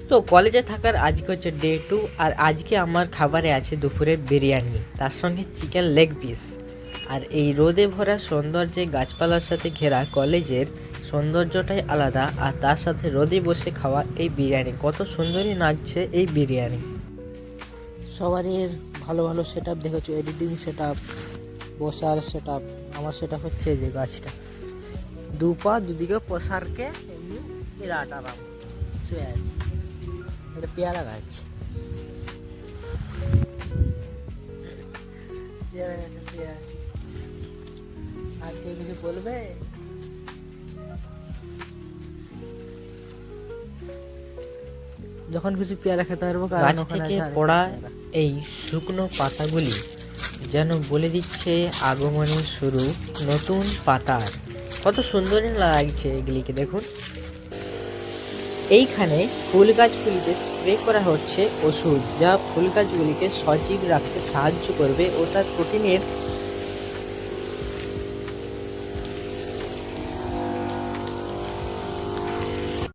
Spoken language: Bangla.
তো কলেজে থাকার আজকে হচ্ছে ডে 2, আর আজকে আমার খাবারে আছে দুপুরে বিরিয়ানি, তার সঙ্গে চিকেন লেগ পিস। আর এই রোদে ভরা সৌন্দর্যে গাছপালার সাথে ঘেরা কলেজের সৌন্দর্যটাই আলাদা, আর তার সাথে রোদে বসে খাওয়া এই বিরিয়ানি, কত সুন্দরই লাগছে এই বিরিয়ানি। সবারই ভালো ভালো সেট আপ দেখেছো, এডিটিং সেট আপ, বসার সেট আপ। আমার সেট আপ হচ্ছে এই যে গাছটা, দুপা দুদিকে প্রসারকে এমনি বিরাট আরাম শুয়ে আছে। এটা পেয়ারা গাছ, পেয়ারা গাছে শুয়ে আছে। আর কেউ কিছু বলবে? যখন কিছু পেয়ারা খেতে পারবো। গাছ থেকে পড়া এই শুকনো পাতাগুলি যেন বলে দিচ্ছে আগমনের শুরু নতুন পাতার। কত সুন্দরই লাগছে এগুলিকে দেখুন। এইখানে ফুল গাছগুলিতে স্প্রে করা হচ্ছে ওষুধ, যা ফুল গাছগুলিকে সজীব রাখতে সাহায্য করবে ও তার প্রোটিনের